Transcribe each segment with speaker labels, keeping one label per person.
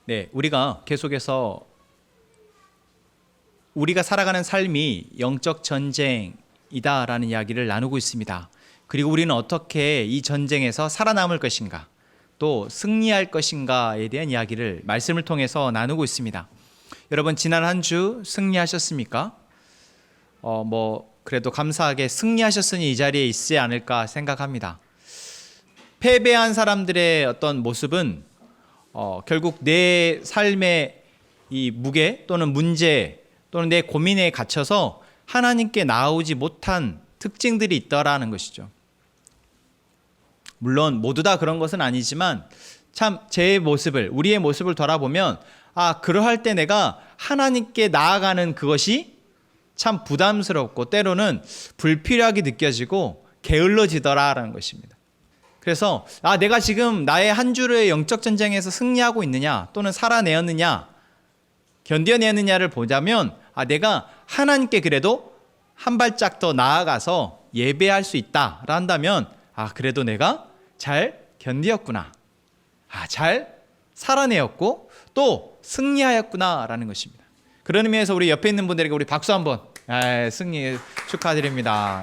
Speaker 1: 네, 우리가 계속해서 우리가 살아가는 삶이 영적 전쟁이다라는 이야기를 나누고 있습니다. 그리고 우리는 어떻게 이 전쟁에서 살아남을 것인가, 또 승리할 것인가에 대한 이야기를 말씀을 통해서 나누고 있습니다. 여러분, 지난 한 주 승리하셨습니까? 그래도 감사하게 승리하셨으니 이 자리에 있지 않을까 생각합니다. 패배한 사람들의 어떤 모습은 결국 내 삶의 이 무게 또는 문제 또는 내 고민에 갇혀서 하나님께 나오지 못한 특징들이 있다라는 것이죠. 물론 모두 다 그런 것은 아니지만 참 제 모습을, 우리의 모습을 돌아보면 그러할 때 내가 하나님께 나아가는 그것이 참 부담스럽고 때로는 불필요하게 느껴지고 게을러지더라라는 것입니다. 그래서 내가 지금 나의 한 주의 영적 전쟁에서 승리하고 있느냐 또는 살아내었느냐 견뎌내느냐를 보자면 내가 하나님께 그래도 한 발짝 더 나아가서 예배할 수 있다라 한다면 그래도 내가 잘 견디었구나, 잘 살아내었고 또 승리하였구나라는 것입니다. 그런 의미에서 우리 옆에 있는 분들에게 우리 박수 한번. 승리 축하드립니다.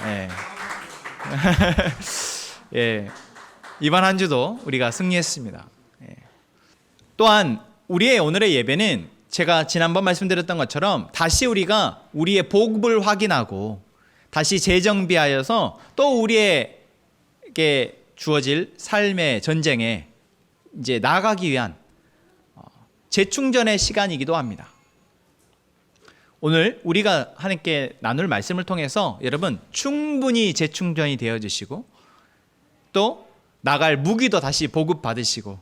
Speaker 1: 예. 이번 한 주도 우리가 승리했습니다. 또한 우리의 오늘의 예배는 제가 지난번 말씀드렸던 것처럼 다시 우리가 우리의 복을 확인하고 다시 재정비하여서 또 우리에게 주어질 삶의 전쟁에 이제 나아가기 위한 재충전의 시간이기도 합니다. 오늘 우리가 하나님께 나눌 말씀을 통해서 여러분 충분히 재충전이 되어지시고 또 나갈 무기도 다시 보급받으시고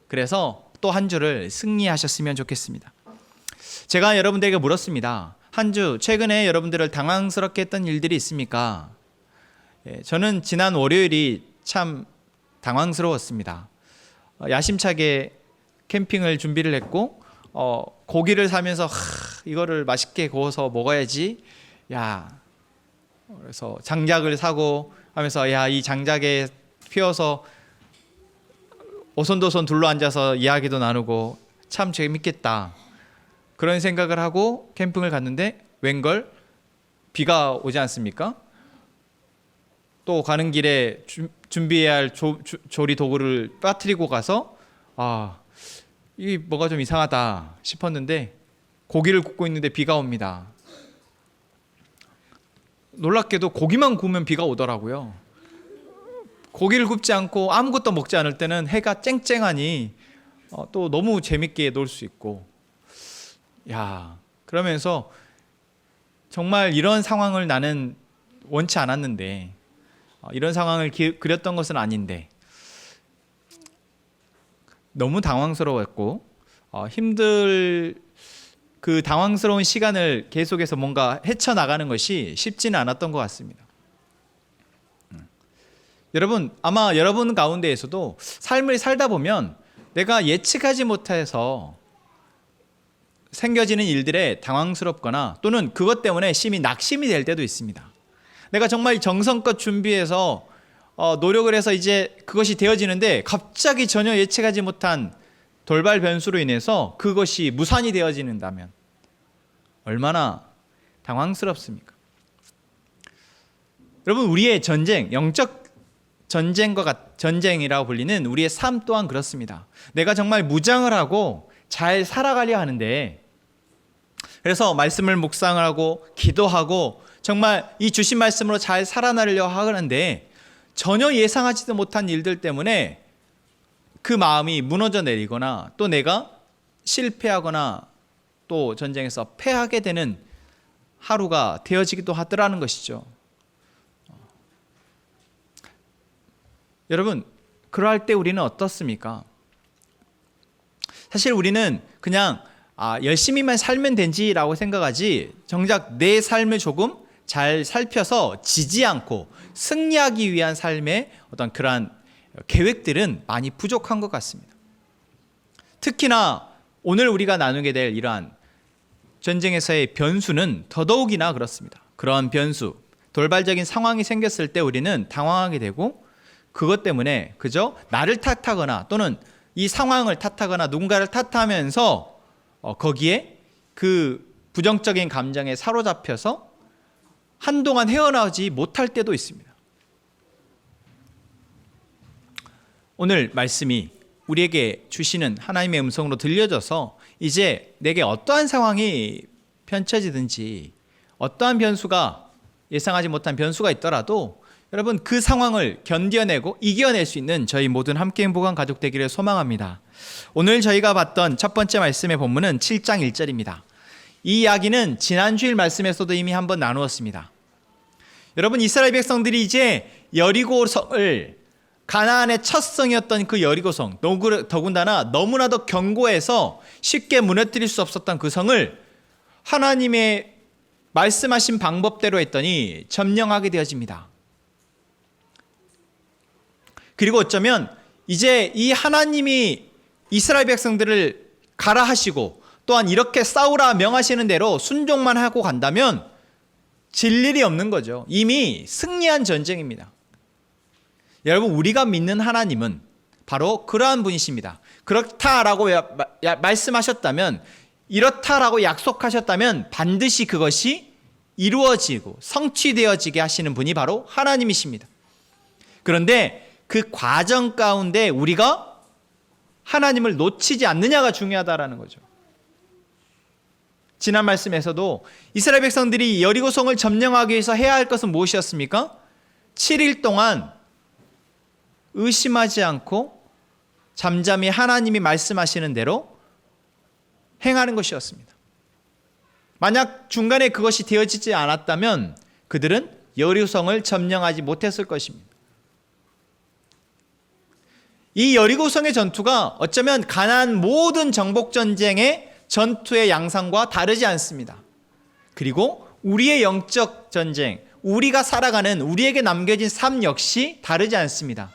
Speaker 1: 그래서 또 한 주를 승리하셨으면 좋겠습니다. 제가 여러분들에게 물었습니다. 한 주 최근에 여러분들을 당황스럽게 했던 일들이 있습니까? 저는 지난 월요일이 참 당황스러웠습니다. 야심차게 캠핑을 준비를 했고 고기를 사면서 이거를 맛있게 구워서 먹어야지. 그래서 장작을 사고 하면서 이 장작에 피워서 오손도손 둘러앉아서 이야기도 나누고 참 재밌겠다. 그런 생각을 하고 캠핑을 갔는데 웬걸 비가 오지 않습니까? 또 가는 길에 준비해야 할 조리 도구를 빠뜨리고 가서 이 뭐가 좀 이상하다 싶었는데 고기를 굽고 있는데 비가 옵니다. 놀랍게도 고기만 구우면 비가 오더라고요. 고기를 굽지 않고 아무것도 먹지 않을 때는 해가 쨍쨍하니 또 너무 재밌게 놀 수 있고 그러면서 정말 이런 상황을 나는 원치 않았는데 이런 상황을 그렸던 것은 아닌데 너무 당황스러웠고 그 당황스러운 시간을 계속해서 뭔가 헤쳐나가는 것이 쉽지는 않았던 것 같습니다. 여러분, 아마 여러분 가운데에서도 삶을 살다 보면 내가 예측하지 못해서 생겨지는 일들에 당황스럽거나 또는 그것 때문에 심히 낙심이 될 때도 있습니다. 내가 정말 정성껏 준비해서 노력을 해서 이제 그것이 되어지는데 갑자기 전혀 예측하지 못한 돌발 변수로 인해서 그것이 무산이 되어지는다면 얼마나 당황스럽습니까? 여러분, 우리의 전쟁, 영적 전쟁이라고 불리는 우리의 삶 또한 그렇습니다. 내가 정말 무장을 하고 잘 살아가려 하는데 그래서 말씀을 묵상을 하고 기도하고 정말 이 주신 말씀으로 잘 살아나려 하는데 전혀 예상하지도 못한 일들 때문에 그 마음이 무너져 내리거나 또 내가 실패하거나 또 전쟁에서 패하게 되는 하루가 되어지기도 하더라는 것이죠. 여러분, 그러할 때 우리는 어떻습니까? 사실 우리는 그냥 열심히만 살면 되지라고 생각하지 정작 내 삶을 조금 잘 살펴서 지지 않고 승리하기 위한 삶의 어떤 그러한 계획들은 많이 부족한 것 같습니다. 특히나 오늘 우리가 나누게 될 이러한 전쟁에서의 변수는 더더욱이나 그렇습니다. 그런 변수, 돌발적인 상황이 생겼을 때 우리는 당황하게 되고 그것 때문에 그저 나를 탓하거나 또는 이 상황을 탓하거나 누군가를 탓하면서 거기에 그 부정적인 감정에 사로잡혀서 한동안 헤어나오지 못할 때도 있습니다. 오늘 말씀이 우리에게 주시는 하나님의 음성으로 들려져서 이제 내게 어떠한 상황이 펼쳐지든지 어떠한 변수가 예상하지 못한 변수가 있더라도 여러분 그 상황을 견뎌내고 이겨낼 수 있는 저희 모든 함께 행복한 가족 되기를 소망합니다. 오늘 저희가 봤던 첫 번째 말씀의 본문은 7장 1절입니다. 이 이야기는 지난주일 말씀에서도 이미 한번 나누었습니다. 여러분 이스라엘 백성들이 이제 여리고성을 가나안의 첫 성이었던 그 여리고성, 더군다나 너무나도 견고해서 쉽게 무너뜨릴 수 없었던 그 성을 하나님의 말씀하신 방법대로 했더니 점령하게 되어집니다. 그리고 어쩌면 이제 이 하나님이 이스라엘 백성들을 가라 하시고 또한 이렇게 싸우라 명하시는 대로 순종만 하고 간다면 질 일이 없는 거죠. 이미 승리한 전쟁입니다. 여러분 우리가 믿는 하나님은 바로 그러한 분이십니다. 그렇다라고 말씀하셨다면, 이렇다라고 약속하셨다면 반드시 그것이 이루어지고 성취되어지게 하시는 분이 바로 하나님이십니다. 그런데 그 과정 가운데 우리가 하나님을 놓치지 않느냐가 중요하다라는 거죠. 지난 말씀에서도 이스라엘 백성들이 여리고성을 점령하기 위해서 해야 할 것은 무엇이었습니까? 7일 동안 의심하지 않고 잠잠히 하나님이 말씀하시는 대로 행하는 것이었습니다. 만약 중간에 그것이 되어지지 않았다면 그들은 여리고성을 점령하지 못했을 것입니다. 이 여리고성의 전투가 어쩌면 가나안 모든 정복전쟁의 전투의 양상과 다르지 않습니다. 그리고 우리의 영적 전쟁, 우리가 살아가는 우리에게 남겨진 삶 역시 다르지 않습니다.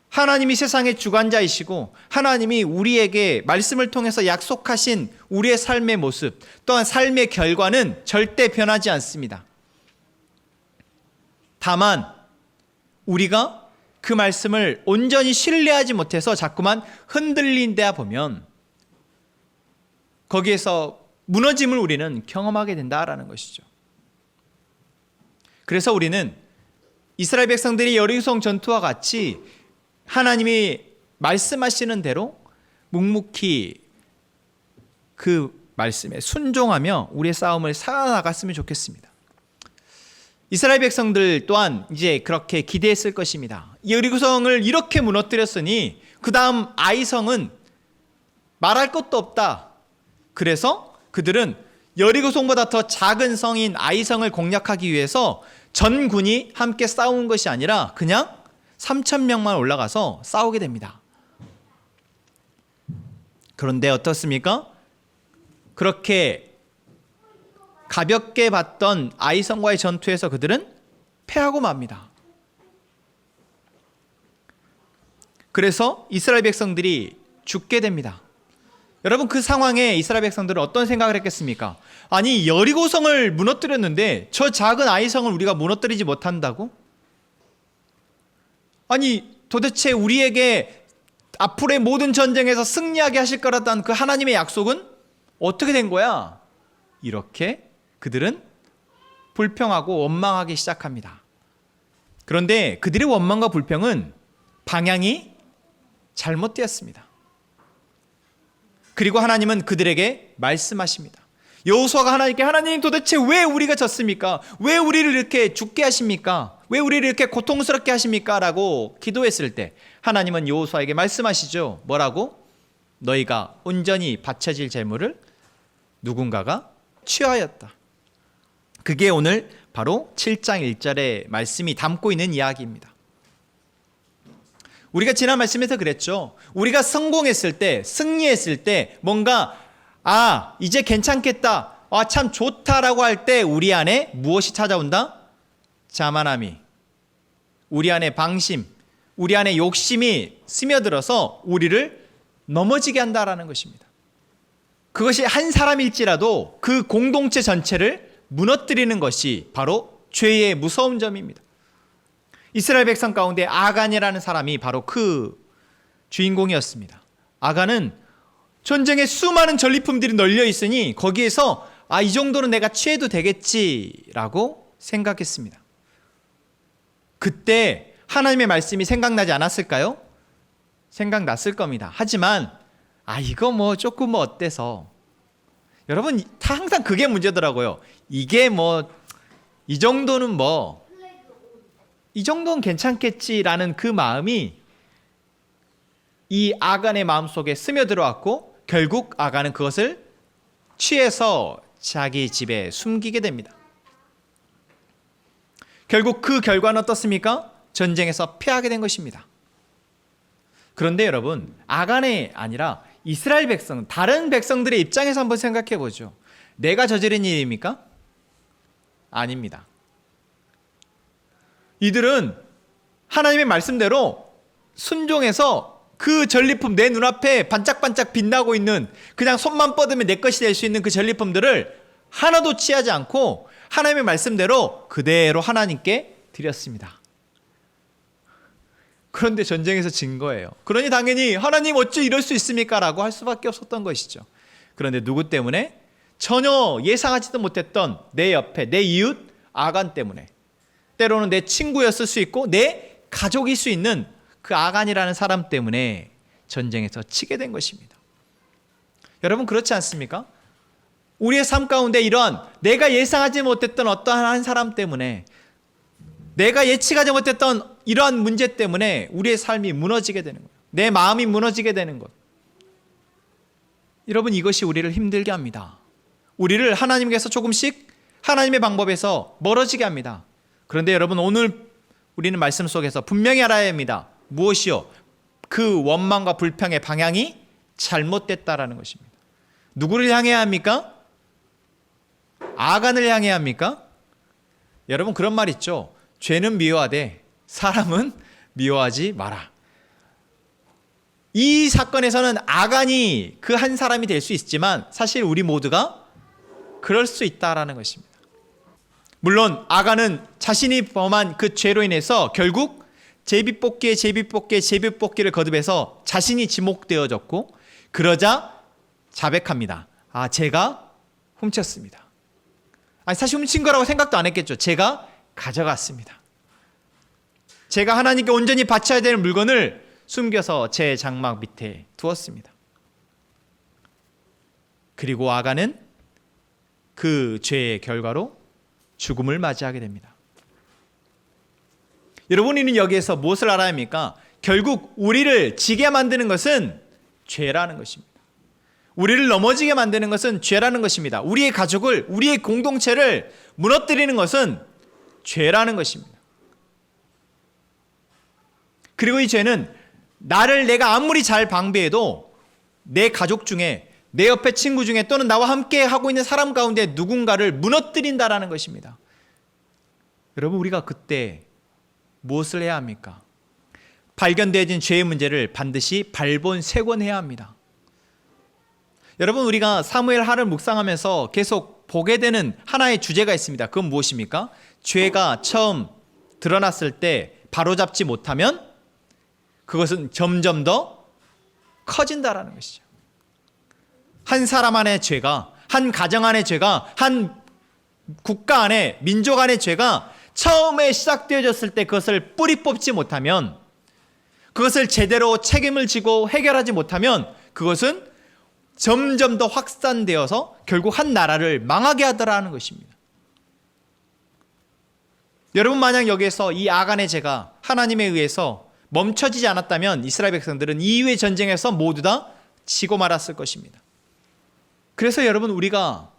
Speaker 1: 하나님이 세상의 주관자이시고 하나님이 우리에게 말씀을 통해서 약속하신 우리의 삶의 모습 또한 삶의 결과는 절대 변하지 않습니다. 다만 우리가 그 말씀을 온전히 신뢰하지 못해서 자꾸만 흔들린 데야 보면 거기에서 무너짐을 우리는 경험하게 된다라는 것이죠. 그래서 우리는 이스라엘 백성들이 여리고성 전투와 같이 하나님이 말씀하시는 대로 묵묵히 그 말씀에 순종하며 우리의 싸움을 살아나갔으면 좋겠습니다. 이스라엘 백성들 또한 이제 그렇게 기대했을 것입니다. 여리고성을 이렇게 무너뜨렸으니 그 다음 아이성은 말할 것도 없다. 그래서 그들은 여리고성보다 더 작은 성인 아이성을 공략하기 위해서 전군이 함께 싸운 것이 아니라 그냥 3,000명만 올라가서 싸우게 됩니다. 그런데 어떻습니까? 그렇게 가볍게 봤던 아이성과의 전투에서 그들은 패하고 맙니다. 그래서 이스라엘 백성들이 죽게 됩니다. 여러분 그 상황에 이스라엘 백성들은 어떤 생각을 했겠습니까? 아니 여리고성을 무너뜨렸는데 저 작은 아이성을 우리가 무너뜨리지 못한다고? 아니 도대체 우리에게 앞으로의 모든 전쟁에서 승리하게 하실 거라던 그 하나님의 약속은 어떻게 된 거야? 이렇게 그들은 불평하고 원망하기 시작합니다. 그런데 그들의 원망과 불평은 방향이 잘못되었습니다. 그리고 하나님은 그들에게 말씀하십니다. 여호수아가 하나님께 하나님 도대체 왜 우리가 졌습니까? 왜 우리를 이렇게 죽게 하십니까? 왜 우리를 이렇게 고통스럽게 하십니까? 라고 기도했을 때 하나님은 여호수아에게 말씀하시죠. 뭐라고? 너희가 온전히 바쳐질 제물을 누군가가 취하였다. 그게 오늘 바로 7장 1절의 말씀이 담고 있는 이야기입니다. 우리가 지난 말씀에서 그랬죠. 우리가 성공했을 때, 승리했을 때 뭔가 이제 괜찮겠다. 참 좋다라고 할 때 우리 안에 무엇이 찾아온다? 자만함이, 우리 안에 방심, 우리 안에 욕심이 스며들어서 우리를 넘어지게 한다라는 것입니다. 그것이 한 사람일지라도 그 공동체 전체를 무너뜨리는 것이 바로 죄의 무서운 점입니다. 이스라엘 백성 가운데 아간이라는 사람이 바로 그 주인공이었습니다. 아간은 전쟁에 수많은 전리품들이 널려 있으니 거기에서 이 정도는 내가 취해도 되겠지라고 생각했습니다. 그때 하나님의 말씀이 생각나지 않았을까요? 생각났을 겁니다. 하지만 이거 뭐 조금 뭐 어때서, 여러분 항상 그게 문제더라고요. 이게 뭐 이 정도는 이 정도는 괜찮겠지라는 그 마음이 이 아간의 마음속에 스며들어왔고, 결국 아간은 그것을 취해서 자기 집에 숨기게 됩니다. 결국 그 결과는 어떻습니까? 전쟁에서 패하게 된 것입니다. 그런데 여러분, 아간이 아니라 이스라엘 백성, 다른 백성들의 입장에서 한번 생각해 보죠. 내가 저지른 일입니까? 아닙니다. 이들은 하나님의 말씀대로 순종해서 그 전리품, 내 눈앞에 반짝반짝 빛나고 있는, 그냥 손만 뻗으면 내 것이 될 수 있는 그 전리품들을 하나도 취하지 않고 하나님의 말씀대로 그대로 하나님께 드렸습니다. 그런데 전쟁에서 진 거예요. 그러니 당연히 하나님 어찌 이럴 수 있습니까? 라고 할 수밖에 없었던 것이죠. 그런데 누구 때문에? 전혀 예상하지도 못했던 내 옆에 내 이웃 아간 때문에, 때로는 내 친구였을 수 있고 내 가족일 수 있는 그 아간이라는 사람 때문에 전쟁에서 치게 된 것입니다. 여러분 그렇지 않습니까? 우리의 삶 가운데 이러한 내가 예상하지 못했던 어떠한 한 사람 때문에, 내가 예측하지 못했던 이러한 문제 때문에 우리의 삶이 무너지게 되는 거예요. 내 마음이 무너지게 되는 것. 여러분 이것이 우리를 힘들게 합니다. 우리를 하나님께서 조금씩 하나님의 방법에서 멀어지게 합니다. 그런데 여러분 오늘 우리는 말씀 속에서 분명히 알아야 합니다. 무엇이요? 그 원망과 불평의 방향이 잘못됐다라는 것입니다. 누구를 향해야 합니까? 아간을 향해야 합니까? 여러분 그런 말 있죠. 죄는 미워하되 사람은 미워하지 마라. 이 사건에서는 아간이 그 한 사람이 될 수 있지만 사실 우리 모두가 그럴 수 있다라는 것입니다. 물론 아간은 자신이 범한 그 죄로 인해서 결국 제비뽑기를 거듭해서 자신이 지목되어졌고, 그러자 자백합니다. 제가 훔쳤습니다. 사실 훔친 거라고 생각도 안 했겠죠. 제가 가져갔습니다. 제가 하나님께 온전히 바쳐야 되는 물건을 숨겨서 제 장막 밑에 두었습니다. 그리고 아간은 그 죄의 결과로 죽음을 맞이하게 됩니다. 여러분은 여기에서 무엇을 알아야 합니까? 결국 우리를 지게 만드는 것은 죄라는 것입니다. 우리를 넘어지게 만드는 것은 죄라는 것입니다. 우리의 가족을, 우리의 공동체를 무너뜨리는 것은 죄라는 것입니다. 그리고 이 죄는 나를 내가 아무리 잘 방비해도 내 가족 중에, 내 옆에 친구 중에, 또는 나와 함께 하고 있는 사람 가운데 누군가를 무너뜨린다라는 것입니다. 여러분 우리가 그때 무엇을 해야 합니까? 발견되어진 죄의 문제를 반드시 발본색원해야 합니다. 여러분 우리가 사무엘 하를 묵상하면서 계속 보게 되는 하나의 주제가 있습니다. 그건 무엇입니까? 죄가 처음 드러났을 때 바로잡지 못하면 그것은 점점 더 커진다라는 것이죠. 한 사람 안의 죄가, 한 가정 안의 죄가, 한 국가 안의, 민족 안의 죄가 처음에 시작되어졌을 때 그것을 뿌리 뽑지 못하면, 그것을 제대로 책임을 지고 해결하지 못하면 그것은 점점 더 확산되어서 결국 한 나라를 망하게 하더라는 것입니다. 여러분 만약 여기에서 이 아간의 죄가 하나님에 의해서 멈춰지지 않았다면 이스라엘 백성들은 이후의 전쟁에서 모두 다 지고 말았을 것입니다. 그래서 여러분 우리가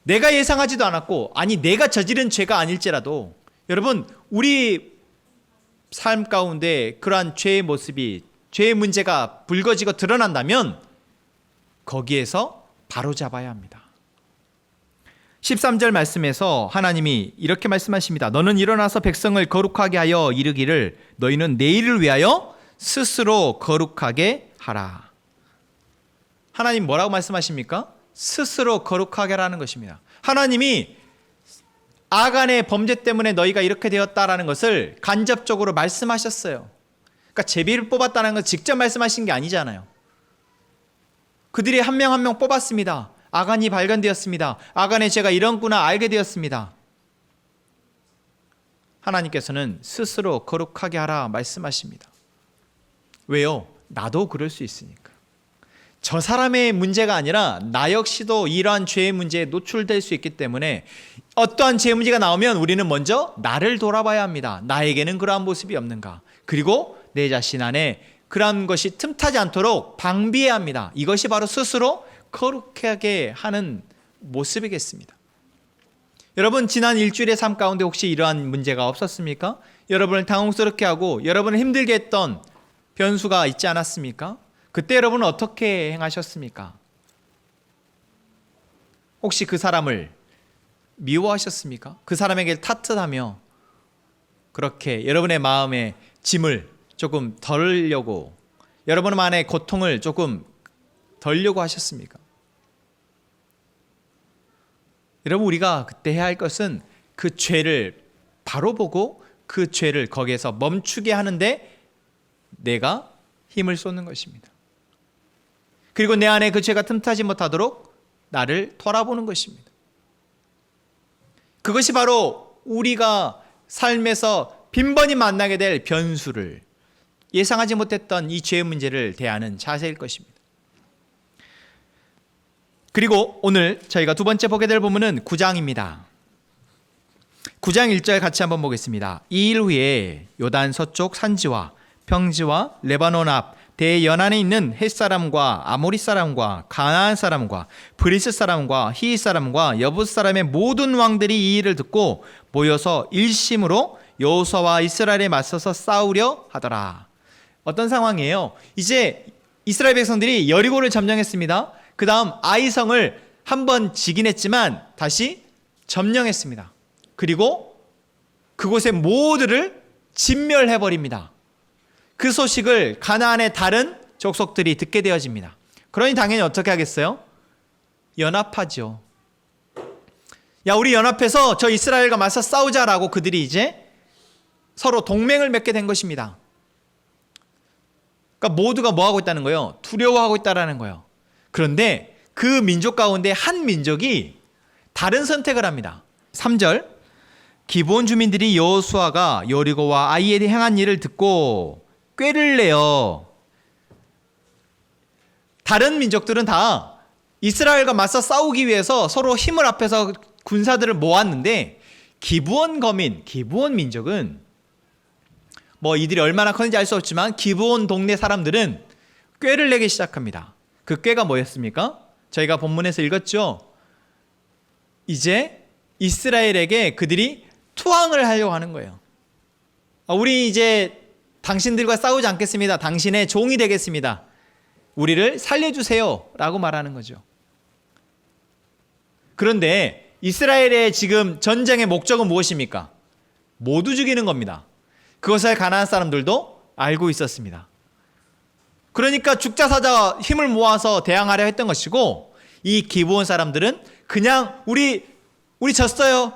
Speaker 1: 내가 예상하지도 않았고, 내가 저지른 죄가 아닐지라도 여러분 우리 삶 가운데 그러한 죄의 모습이, 죄의 문제가 불거지고 드러난다면 거기에서 바로잡아야 합니다. 13절 말씀에서 하나님이 이렇게 말씀하십니다. 너는 일어나서 백성을 거룩하게 하여 이르기를 너희는 내일을 위하여 스스로 거룩하게 하라. 하나님 뭐라고 말씀하십니까? 스스로 거룩하게 하라는 것입니다. 하나님이 아간의 범죄 때문에 너희가 이렇게 되었다라는 것을 간접적으로 말씀하셨어요. 그러니까 제비를 뽑았다는 건 직접 말씀하신 게 아니잖아요. 그들이 한 명 한 명 뽑았습니다. 아간이 발견되었습니다. 아간의 죄가 이런구나 알게 되었습니다. 하나님께서는 스스로 거룩하게 하라 말씀하십니다. 왜요? 나도 그럴 수 있으니까. 저 사람의 문제가 아니라 나 역시도 이러한 죄의 문제에 노출될 수 있기 때문에 어떠한 죄 문제가 나오면 우리는 먼저 나를 돌아봐야 합니다. 나에게는 그러한 모습이 없는가? 그리고 내 자신 안에 그러한 것이 틈타지 않도록 방비해야 합니다. 이것이 바로 스스로 거룩하게 하는 모습이겠습니다. 여러분, 지난 일주일의 삶 가운데 혹시 이러한 문제가 없었습니까? 여러분을 당혹스럽게 하고 여러분을 힘들게 했던 변수가 있지 않았습니까? 그때 여러분은 어떻게 행하셨습니까? 혹시 그 사람을 미워하셨습니까? 그 사람에게 탓하며 그렇게 여러분의 마음의 짐을 조금 덜려고, 여러분 안의 고통을 조금 덜려고 하셨습니까? 여러분, 우리가 그때 해야 할 것은 그 죄를 바로 보고 그 죄를 거기에서 멈추게 하는데 내가 힘을 쏟는 것입니다. 그리고 내 안에 그 죄가 틈타지 못하도록 나를 돌아보는 것입니다. 그것이 바로 우리가 삶에서 빈번히 만나게 될 변수를, 예상하지 못했던 이 죄의 문제를 대하는 자세일 것입니다. 그리고 오늘 저희가 두 번째 보게 될 본문은 9장입니다. 9장 1절 같이 한번 보겠습니다. 이 일 후에 요단 서쪽 산지와 평지와 레바논 앞 대연안에 있는 헷사람과 아모리 사람과 가나안 사람과 브리스 사람과 히윗 사람과 여부스 사람의 모든 왕들이 이 일을 듣고 모여서 일심으로 여호수아와 이스라엘에 맞서서 싸우려 하더라. 어떤 상황이에요? 이제 이스라엘 백성들이 여리고를 점령했습니다. 그 다음 아이성을 한번 지긴 했지만 다시 점령했습니다. 그리고 그곳의 모두를 진멸해버립니다. 그 소식을 가나안의 다른 족속들이 듣게 되어집니다. 그러니 당연히 어떻게 하겠어요? 연합하죠. 야, 우리 연합해서 저 이스라엘과 맞서 싸우자라고 그들이 이제 서로 동맹을 맺게 된 것입니다. 그러니까 모두가 뭐 하고 있다는 거예요? 두려워하고 있다라는 거예요. 그런데 그 민족 가운데 한 민족이 다른 선택을 합니다. 3절, 기브온 주민들이 여호수아가 여리고와 아이에 행한 일을 듣고 꾀를 내어. 다른 민족들은 다 이스라엘과 맞서 싸우기 위해서 서로 힘을 합해서 군사들을 모았는데 기브온 거민, 기브온 민족은 뭐 이들이 얼마나 컸는지 알 수 없지만 기브온 동네 사람들은 꾀를 내기 시작합니다. 그 꾀가 뭐였습니까? 저희가 본문에서 읽었죠. 이제 이스라엘에게 그들이 투항을 하려고 하는 거예요. 우리 이제 당신들과 싸우지 않겠습니다. 당신의 종이 되겠습니다. 우리를 살려주세요 라고 말하는 거죠. 그런데 이스라엘의 지금 전쟁의 목적은 무엇입니까? 모두 죽이는 겁니다. 그것을 가나안 사람들도 알고 있었습니다. 그러니까 죽자 사자 힘을 모아서 대항하려 했던 것이고, 이 기브온 사람들은 그냥 우리 졌어요,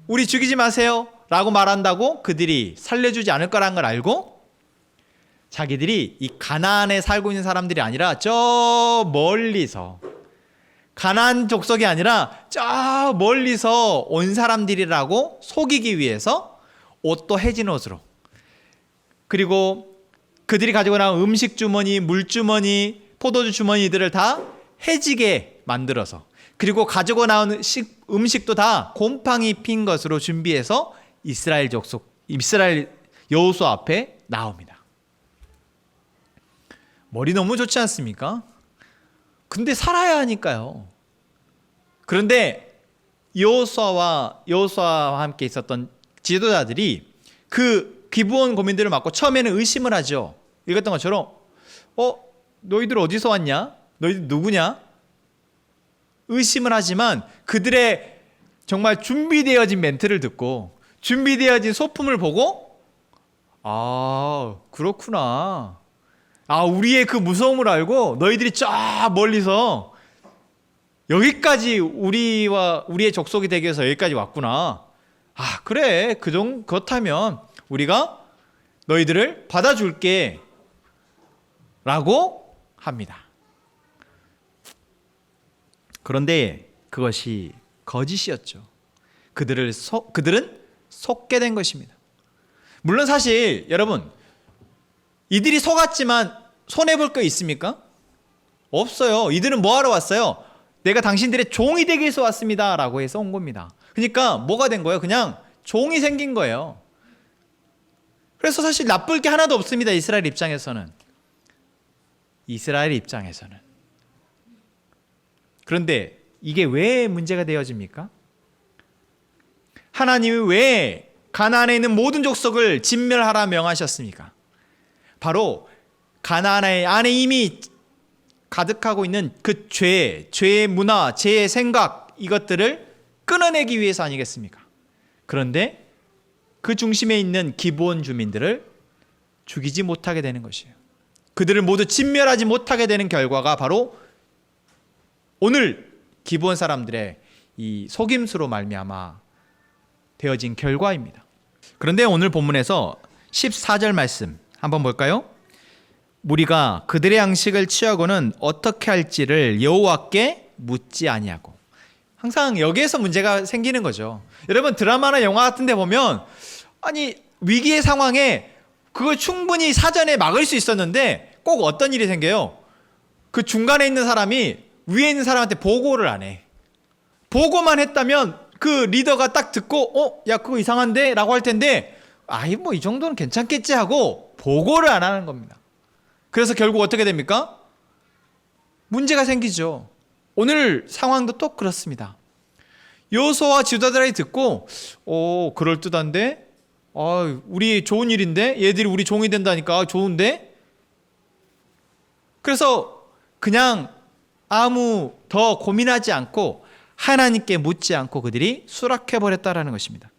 Speaker 1: 우리 죽이지 마세요 라고 말한다고 그들이 살려주지 않을 거라는 걸 알고 자기들이 이 가나안에 살고 있는 사람들이 아니라 저 멀리서, 가나안 족속이 아니라 저 멀리서 온 사람들이라고 속이기 위해서 옷도 해진 옷으로, 그리고 그들이 가지고 나온 음식 주머니, 물 주머니, 포도주 주머니들을 다 해지게 만들어서, 그리고 가지고 나온 음식도 다 곰팡이 핀 것으로 준비해서 이스라엘 여호수아 앞에 나옵니다. 머리 너무 좋지 않습니까? 근데 살아야 하니까요. 그런데 여호수아와 함께 있었던 지도자들이 그 기브온 고민들을 맡고 처음에는 의심을 하죠. 읽었던 것처럼 너희들 어디서 왔냐? 너희들 누구냐? 의심을 하지만 그들의 정말 준비되어진 멘트를 듣고 준비되어진 소품을 보고, 아, 그렇구나. 우리의 그 무서움을 알고 너희들이 쫙 멀리서 여기까지 우리의 족속이 되기 위해서 여기까지 왔구나. 그래. 그렇다면 우리가 너희들을 받아줄게 라고 합니다. 그런데 그것이 거짓이었죠. 그들은 속게 된 것입니다. 물론 사실 여러분, 이들이 속았지만 손해볼 거 있습니까? 없어요. 이들은 뭐하러 왔어요? 내가 당신들의 종이 되기 위해서 왔습니다 라고 해서 온 겁니다. 그러니까 뭐가 된 거예요? 그냥 종이 생긴 거예요. 그래서 사실 나쁠 게 하나도 없습니다. 이스라엘 입장에서는. 그런데 이게 왜 문제가 되어집니까? 하나님이 왜 가나안에 있는 모든 족속을 진멸하라 명하셨습니까? 바로 가나안 안에 이미 가득하고 있는 그 죄의 문화, 죄의 생각, 이것들을 끊어내기 위해서 아니겠습니까? 그런데 그 중심에 있는 기브온 주민들을 죽이지 못하게 되는 것이에요. 그들을 모두 진멸하지 못하게 되는 결과가 바로 오늘 기브온 사람들의 이 속임수로 말미암아 되어진 결과입니다. 그런데 오늘 본문에서 14절 말씀 한번 볼까요? 무리가 그들의 양식을 취하고는 어떻게 할지를 여호와께 묻지 아니하고. 항상 여기에서 문제가 생기는 거죠. 여러분, 드라마나 영화 같은 데 보면 아니 위기의 상황에 그걸 충분히 사전에 막을 수 있었는데 꼭 어떤 일이 생겨요? 그 중간에 있는 사람이 위에 있는 사람한테 보고를 안 해. 보고만 했다면 그 리더가 딱 듣고 야 그거 이상한데? 라고 할 텐데 아이 뭐 이 정도는 괜찮겠지 하고 보고를 안 하는 겁니다. 그래서 결국 어떻게 됩니까? 문제가 생기죠. 오늘 상황도 또 그렇습니다. 여호수아와 지도자들이 듣고 그럴듯한데 우리 좋은 일인데 얘들이 우리 종이 된다니까 좋은데. 그래서 그냥 아무 더 고민하지 않고 하나님께 묻지 않고 그들이 수락해버렸다라는 것입니다.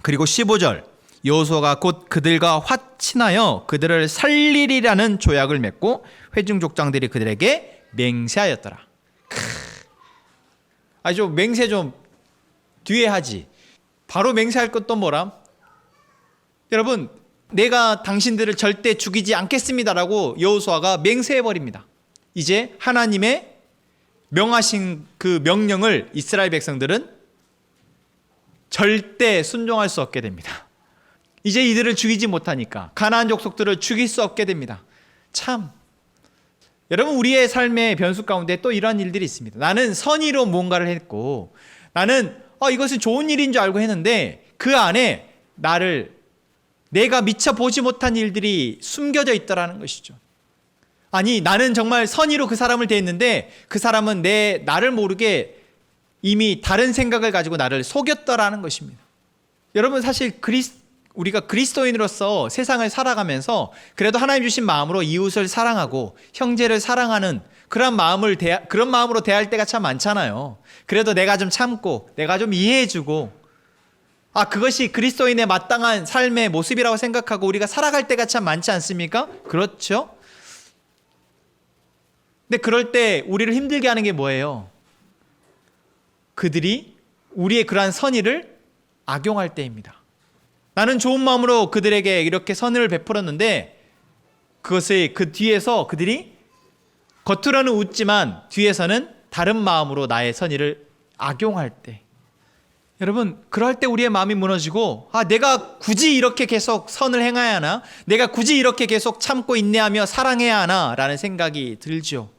Speaker 1: 그리고 15절, 여호수아가 곧 그들과 화친하여 그들을 살리리라는 조약을 맺고 회중 족장들이 그들에게 맹세하였더라. 아주 맹세 좀 뒤에 하지. 바로 맹세할 것도 뭐람? 여러분, 내가 당신들을 절대 죽이지 않겠습니다라고 여호수아가 맹세해버립니다. 이제 하나님의 명하신 그 명령을 이스라엘 백성들은 절대 순종할 수 없게 됩니다. 이제 이들을 죽이지 못하니까 가나안 족속들을 죽일 수 없게 됩니다. 참, 여러분, 우리의 삶의 변수 가운데 또 이러한 일들이 있습니다. 나는 선의로 무언가를 했고 나는 이것은 좋은 일인 줄 알고 했는데 그 안에 내가 미처 보지 못한 일들이 숨겨져 있더라는 것이죠. 아니, 나는 정말 선의로 그 사람을 대했는데 그 사람은 나를 모르게 이미 다른 생각을 가지고 나를 속였더라는 것입니다. 여러분, 사실 우리가 그리스도인으로서 세상을 살아가면서 그래도 하나님 주신 마음으로 이웃을 사랑하고 형제를 사랑하는 그런 마음으로 대할 때가 참 많잖아요. 그래도 내가 좀 참고 내가 좀 이해해주고 그것이 그리스도인의 마땅한 삶의 모습이라고 생각하고 우리가 살아갈 때가 참 많지 않습니까? 그렇죠? 근데 그럴 때 우리를 힘들게 하는 게 뭐예요? 그들이 우리의 그러한 선의를 악용할 때입니다. 나는 좋은 마음으로 그들에게 이렇게 선을 베풀었는데 그것을 그 뒤에서 그들이 겉으로는 웃지만 뒤에서는 다른 마음으로 나의 선의를 악용할 때, 여러분, 그럴 때 우리의 마음이 무너지고 내가 굳이 이렇게 계속 선을 행해야 하나? 내가 굳이 이렇게 계속 참고 인내하며 사랑해야 하나? 라는 생각이 들죠.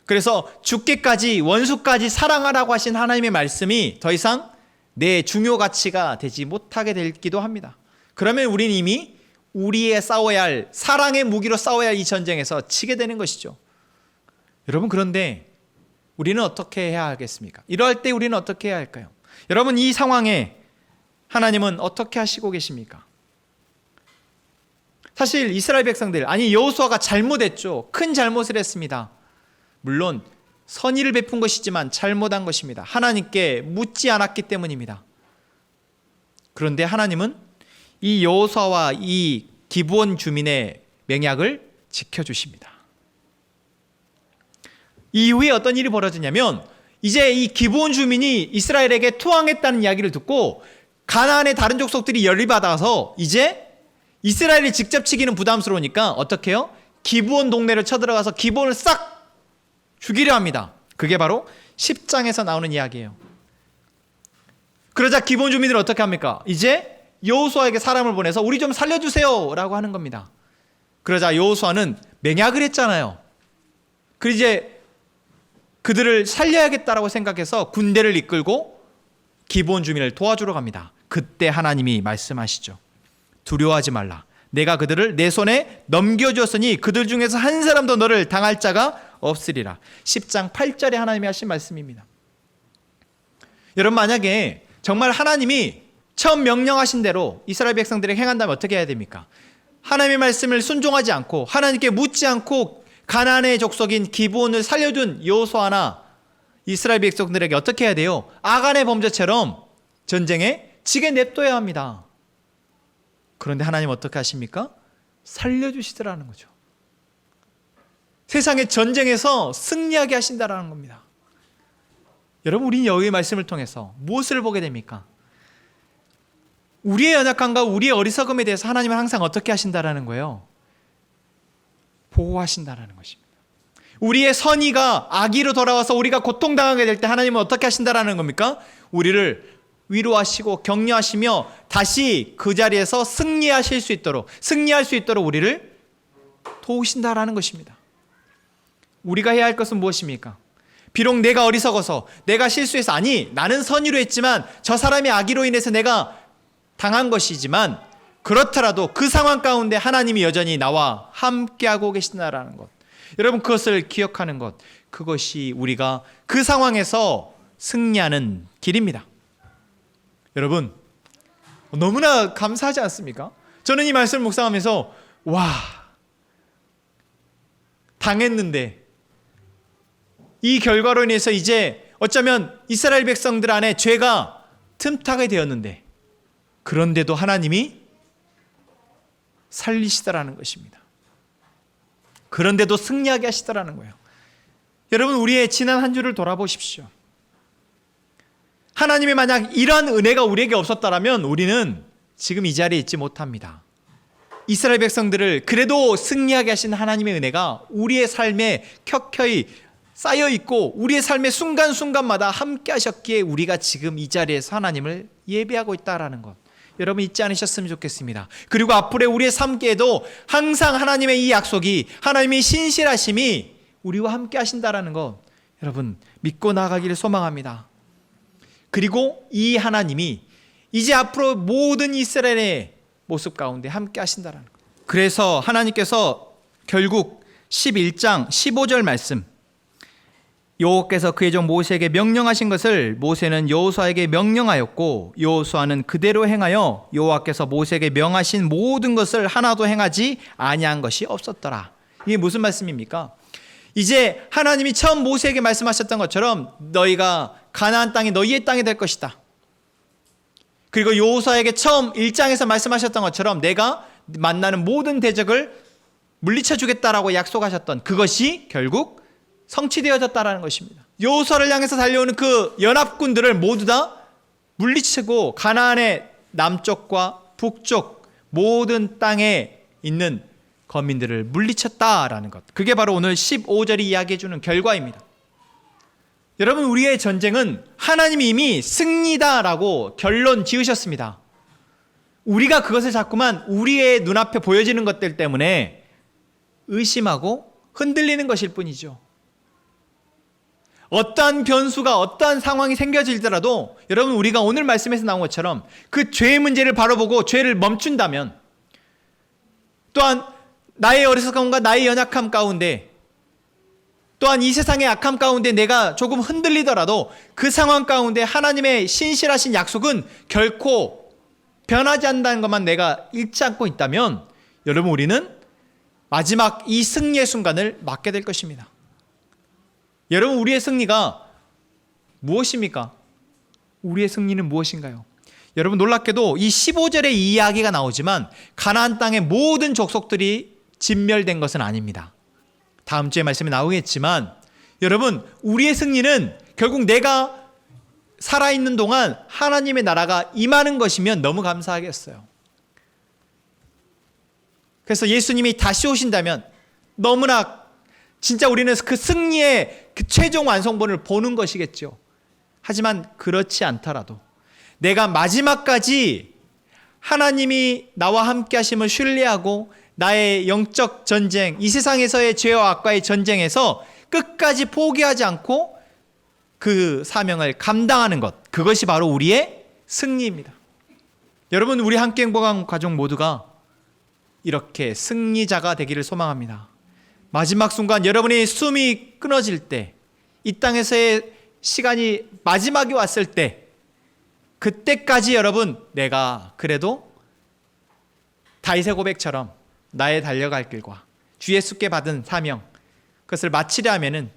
Speaker 1: 그래서 죽기까지 원수까지 사랑하라고 하신 하나님의 말씀이 더 이상 내 중요 가치가 되지 못하게 되기도 합니다. 그러면 우리는 이미 우리의 싸워야 할, 사랑의 무기로 싸워야 할 이 전쟁에서 치게 되는 것이죠. 여러분, 그런데 우리는 어떻게 해야 하겠습니까? 이럴 때 우리는 어떻게 해야 할까요? 여러분, 이 상황에 하나님은 어떻게 하시고 계십니까? 사실 이스라엘 백성들, 여호수아가 잘못했죠. 큰 잘못을 했습니다. 물론 선의를 베푼 것이지만 잘못한 것입니다. 하나님께 묻지 않았기 때문입니다. 그런데 하나님은 이 여호수아와 이 기브온 주민의 맹약을 지켜주십니다. 이후에 어떤 일이 벌어지냐면 이제 이 기브온 주민이 이스라엘에게 투항했다는 이야기를 듣고 가나안의 다른 족속들이 열리받아서 이제 이스라엘이 직접 치기는 부담스러우니까 어떻게 해요? 기브온 동네를 쳐들어가서 기브온을 싹 죽이려 합니다. 그게 바로 10장에서 나오는 이야기예요. 그러자 기브온 주민들은 어떻게 합니까? 이제 여호수아에게 사람을 보내서 우리 좀 살려주세요 라고 하는 겁니다. 그러자 여호수아는 맹약을 했잖아요. 그리고 이제 그들을 살려야겠다라고 생각해서 군대를 이끌고 기브온 주민을 도와주러 갑니다. 그때 하나님이 말씀하시죠. 두려워하지 말라. 내가 그들을 내 손에 넘겨주었으니 그들 중에서 한 사람도 너를 당할 자가 없으리라. 10장 8절에 하나님이 하신 말씀입니다. 여러분, 만약에 정말 하나님이 처음 명령하신 대로 이스라엘 백성들에게 행한다면 어떻게 해야 됩니까? 하나님의 말씀을 순종하지 않고 하나님께 묻지 않고 가나안의 족속인 기브온을 살려둔 여호수아나 이스라엘 백성들에게 어떻게 해야 돼요? 아간의 범죄처럼 전쟁에 지게 냅둬야 합니다. 그런데 하나님 어떻게 하십니까? 살려주시더라는 거죠. 세상의 전쟁에서 승리하게 하신다라는 겁니다. 여러분, 우리는 여기의 말씀을 통해서 무엇을 보게 됩니까? 우리의 연약함과 우리의 어리석음에 대해서 하나님은 항상 어떻게 하신다라는 거예요? 보호하신다라는 것입니다. 우리의 선의가 악의로 돌아와서 우리가 고통당하게 될 때 하나님은 어떻게 하신다라는 겁니까? 우리를 위로하시고 격려하시며 다시 그 자리에서 승리할 수 있도록 우리를 도우신다라는 것입니다. 우리가 해야 할 것은 무엇입니까? 비록 내가 어리석어서 내가 실수해서 아니 나는 선의로 했지만 저 사람의 악의로 인해서 내가 당한 것이지만 그렇더라도 그 상황 가운데 하나님이 여전히 나와 함께하고 계신다라는 것, 여러분 그것을 기억하는 것, 그것이 우리가 그 상황에서 승리하는 길입니다. 여러분 너무나 감사하지 않습니까? 저는 이 말씀을 묵상하면서 와, 당했는데 이 결과로 인해서 이제 어쩌면 이스라엘 백성들 안에 죄가 틈타게 되었는데 그런데도 하나님이 살리시더라는 것입니다. 그런데도 승리하게 하시더라는 거예요. 여러분, 우리의 지난 한 주를 돌아보십시오. 하나님이 만약 이러한 은혜가 우리에게 없었다면 우리는 지금 이 자리에 있지 못합니다. 이스라엘 백성들을 그래도 승리하게 하신 하나님의 은혜가 우리의 삶에 켜켜이 쌓여있고 우리의 삶의 순간순간마다 함께 하셨기에 우리가 지금 이 자리에서 하나님을 예배하고 있다는 것, 여러분 잊지 않으셨으면 좋겠습니다. 그리고 앞으로의 우리의 삶께에도 항상 하나님의 이 약속이, 하나님의 신실하심이 우리와 함께 하신다는 것, 여러분 믿고 나가기를 소망합니다. 그리고 이 하나님이 이제 앞으로 모든 이스라엘의 모습 가운데 함께 하신다는 것. 그래서 하나님께서 결국 11장 15절 말씀, 여호와께서 그의 종 모세에게 명령하신 것을 모세는 여호수아에게 명령하였고 여호수아는 그대로 행하여 여호와께서 모세에게 명하신 모든 것을 하나도 행하지 아니한 것이 없었더라. 이게 무슨 말씀입니까? 이제 하나님이 처음 모세에게 말씀하셨던 것처럼 너희가 가나안 땅이 너희의 땅이 될 것이다. 그리고 여호수아에게 처음 1장에서 말씀하셨던 것처럼 내가 만나는 모든 대적을 물리쳐 주겠다라고 약속하셨던 그것이 결국 성취되어졌다라는 것입니다. 여호수아를 향해서 달려오는 그 연합군들을 모두 다 물리치고 가나안의 남쪽과 북쪽 모든 땅에 있는 거민들을 물리쳤다라는 것, 그게 바로 오늘 15절이 이야기해 주는 결과입니다. 여러분, 우리의 전쟁은 하나님이 이미 승리다라고 결론 지으셨습니다. 우리가 그것을 자꾸만 우리의 눈앞에 보여지는 것들 때문에 의심하고 흔들리는 것일 뿐이죠. 어떠한 변수가, 어떠한 상황이 생겨질더라도 여러분, 우리가 오늘 말씀에서 나온 것처럼 그 죄의 문제를 바로 보고 죄를 멈춘다면, 또한 나의 어리석음과 나의 연약함 가운데, 또한 이 세상의 악함 가운데 내가 조금 흔들리더라도 그 상황 가운데 하나님의 신실하신 약속은 결코 변하지 않는다는 것만 내가 잊지 않고 있다면 여러분, 우리는 마지막 이 승리의 순간을 맞게 될 것입니다. 여러분, 우리의 승리가 무엇입니까? 우리의 승리는 무엇인가요? 여러분, 놀랍게도 이 15절에 이 이야기가 나오지만 가나안 땅의 모든 족속들이 진멸된 것은 아닙니다. 다음 주에 말씀이 나오겠지만 여러분, 우리의 승리는 결국 내가 살아있는 동안 하나님의 나라가 임하는 것이면 너무 감사하겠어요. 그래서 예수님이 다시 오신다면 너무나 진짜 우리는 그 승리의 그 최종 완성본을 보는 것이겠죠. 하지만 그렇지 않더라도 내가 마지막까지 하나님이 나와 함께 하심을 신뢰하고 나의 영적 전쟁, 이 세상에서의 죄와 악과의 전쟁에서 끝까지 포기하지 않고 그 사명을 감당하는 것, 그것이 바로 우리의 승리입니다. 여러분, 우리 함께 행복한 가족 모두가 이렇게 승리자가 되기를 소망합니다. 마지막 순간 여러분의 숨이 끊어질 때, 이 땅에서의 시간이 마지막이 왔을 때, 그때까지 여러분, 내가 그래도 다윗의 고백처럼 나의 달려갈 길과 주 예수께 받은 사명, 그것을 마치려 하면은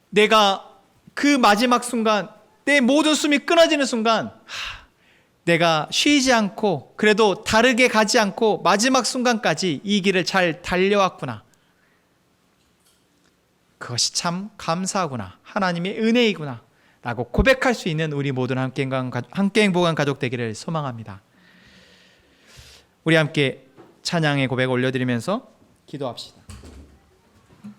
Speaker 1: 내가 그 마지막 순간, 내 모든 숨이 끊어지는 순간, 내가 쉬지 않고 그래도 다르게 가지 않고 마지막 순간까지 이 길을 잘 달려왔구나, 그것이 참 감사하구나, 하나님의 은혜이구나 라고 고백할 수 있는 우리 모든 함께 행복한 가족 되기를 소망합니다. 우리 함께 찬양의 고백 올려드리면서 기도합시다.